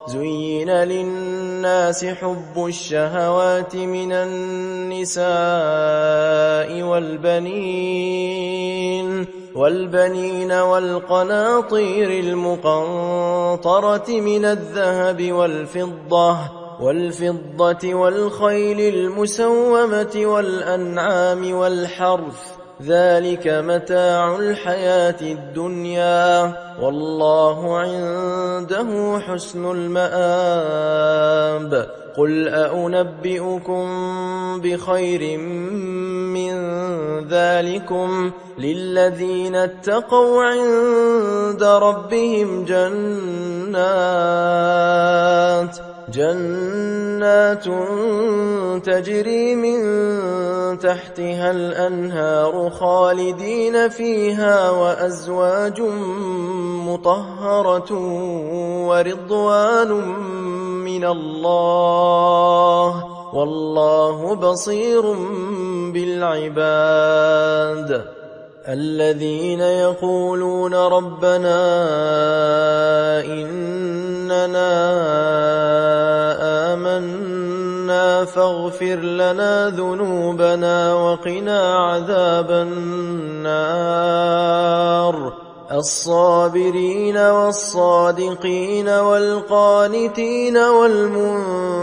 زين للناس حب الشهوات من النساء والبنين والقناطير المقنطرة من الذهب والفضة والخيل المسومة والأنعام والحرث، ذلك متاع الحياة الدنيا، والله عنده حسن المآب. قل أنبئكم بخير من ذلكم للذين اتقوا عند ربهم جنات تجري من تحتها الأنهار خالدين فيها، وأزواج مطهرة ورضوان من الله، والله بصير بالعباد. الذين يقولون ربنا إننا آمنا فاغفر لنا ذنوبنا وقنا عذاب النار. الصابرين والصادقين والقانتين والمنفقين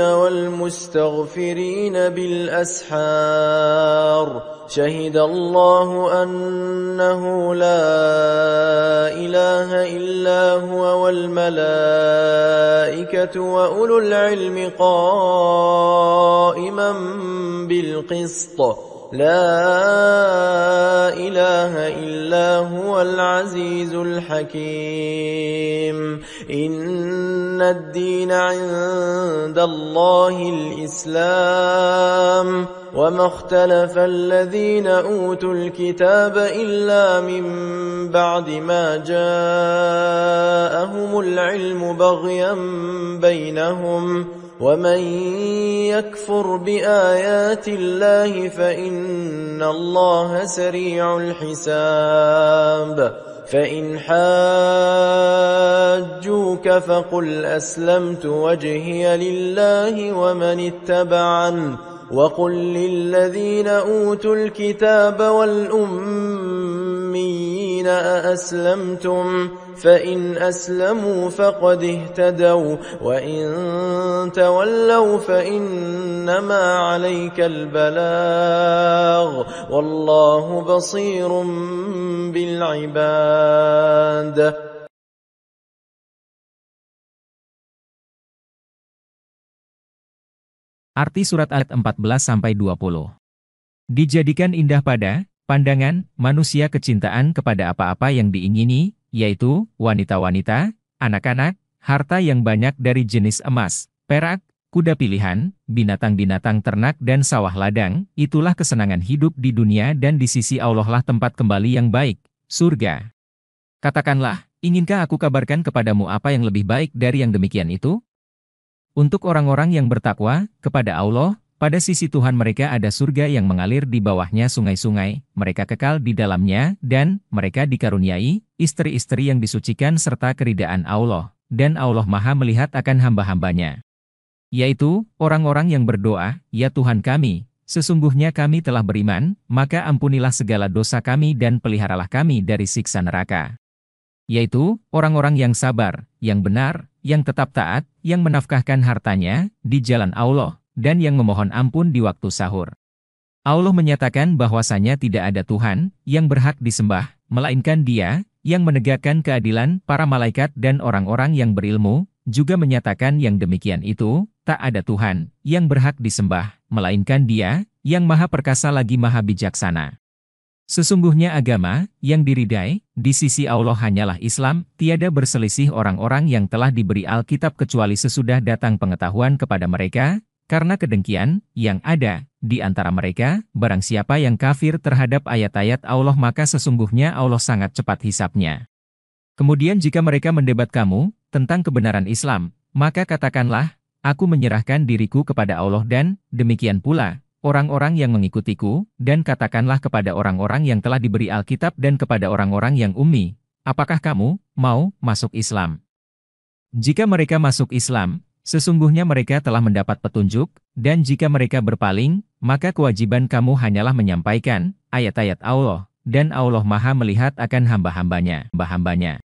والمستغفرين بالأسحار، شهد الله أنه لا إله إلا هو والملائكة وأولو العلم قائما بالقسط، لا إله إلا هو العزيز الحكيم. إن الدين عند الله الإسلام، وما اختلف الذين أوتوا الكتاب إلا من بعد ما جاءهم العلم بغيا بينهم، ومن يكفر بآيات الله فإن الله سريع الحساب. فإن حاجوك فقل أسلمت وجهي لله ومن اتبعن، وقل للذين أوتوا الكتاب والأميين أأسلمتم؟ فإن أسلموا فقد اهتدوا، وإن تولوا فإنما عليك البلاغ، والله بصير بالعباد. Arti surat ayat 14-20. Dijadikan indah pada pandangan manusia kecintaan kepada apa-apa yang diingini, yaitu wanita-wanita, anak-anak, harta yang banyak dari jenis emas, perak, kuda pilihan, binatang-binatang ternak dan sawah ladang. Itulah kesenangan hidup di dunia, dan di sisi Allah lah tempat kembali yang baik, surga. Katakanlah, inginkah aku kabarkan kepadamu apa yang lebih baik dari yang demikian itu? Untuk orang-orang yang bertakwa kepada Allah, pada sisi Tuhan mereka ada surga yang mengalir di bawahnya sungai-sungai, mereka kekal di dalamnya, dan mereka dikaruniai istri-istri yang disucikan serta keridaan Allah, dan Allah Maha melihat akan hamba-hambanya. Yaitu, orang-orang yang berdoa, "Ya Tuhan kami, sesungguhnya kami telah beriman, maka ampunilah segala dosa kami dan peliharalah kami dari siksa neraka." Yaitu, orang-orang yang sabar, yang benar, yang tetap taat, yang menafkahkan hartanya di jalan Allah, dan yang memohon ampun di waktu sahur. Allah menyatakan bahwasanya tidak ada Tuhan yang berhak disembah, melainkan Dia, yang menegakkan keadilan. Para malaikat dan orang-orang yang berilmu juga menyatakan yang demikian itu, tak ada Tuhan yang berhak disembah, melainkan Dia, yang Maha Perkasa lagi Maha Bijaksana. Sesungguhnya agama yang diridai di sisi Allah hanyalah Islam, tiada berselisih orang-orang yang telah diberi Alkitab kecuali sesudah datang pengetahuan kepada mereka, karena kedengkian yang ada di antara mereka. Barang siapa yang kafir terhadap ayat-ayat Allah, maka sesungguhnya Allah sangat cepat hisapnya. Kemudian jika mereka mendebat kamu tentang kebenaran Islam, maka katakanlah, aku menyerahkan diriku kepada Allah dan demikian pula orang-orang yang mengikutiku, dan katakanlah kepada orang-orang yang telah diberi Alkitab dan kepada orang-orang yang ummi, apakah kamu mau masuk Islam? Jika mereka masuk Islam, sesungguhnya mereka telah mendapat petunjuk, dan jika mereka berpaling, maka kewajiban kamu hanyalah menyampaikan ayat-ayat Allah, dan Allah Maha melihat akan hamba-hambanya.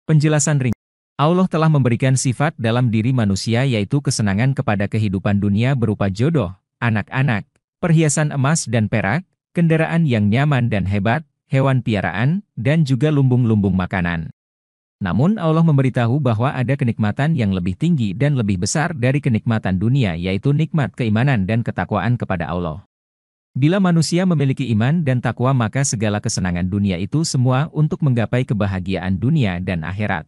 Penjelasan ring. Allah telah memberikan sifat dalam diri manusia yaitu kesenangan kepada kehidupan dunia berupa jodoh, anak-anak, perhiasan emas dan perak, kendaraan yang nyaman dan hebat, hewan piaraan, dan juga lumbung-lumbung makanan. Namun Allah memberitahu bahwa ada kenikmatan yang lebih tinggi dan lebih besar dari kenikmatan dunia yaitu nikmat keimanan dan ketakwaan kepada Allah. Bila manusia memiliki iman dan takwa maka segala kesenangan dunia itu semua untuk menggapai kebahagiaan dunia dan akhirat.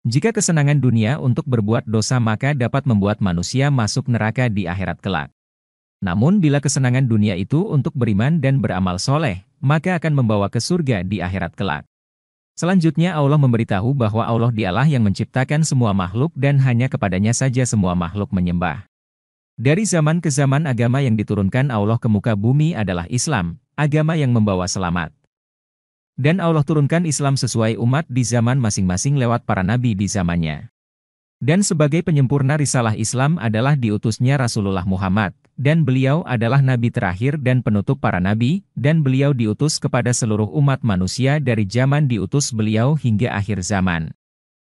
Jika kesenangan dunia untuk berbuat dosa maka dapat membuat manusia masuk neraka di akhirat kelak. Namun bila kesenangan dunia itu untuk beriman dan beramal soleh, maka akan membawa ke surga di akhirat kelak. Selanjutnya Allah memberitahu bahwa Allah dialah yang menciptakan semua makhluk dan hanya kepadanya saja semua makhluk menyembah. Dari zaman ke zaman agama yang diturunkan Allah ke muka bumi adalah Islam, agama yang membawa selamat. Dan Allah turunkan Islam sesuai umat di zaman masing-masing lewat para nabi di zamannya. Dan sebagai penyempurna risalah Islam adalah diutusnya Rasulullah Muhammad, dan beliau adalah nabi terakhir dan penutup para nabi, dan beliau diutus kepada seluruh umat manusia dari zaman diutus beliau hingga akhir zaman.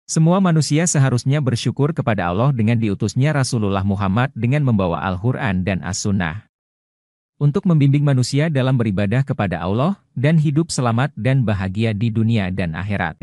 Semua manusia seharusnya bersyukur kepada Allah dengan diutusnya Rasulullah Muhammad dengan membawa Al-Quran dan As-Sunnah. Untuk membimbing manusia dalam beribadah kepada Allah, dan hidup selamat dan bahagia di dunia dan akhirat.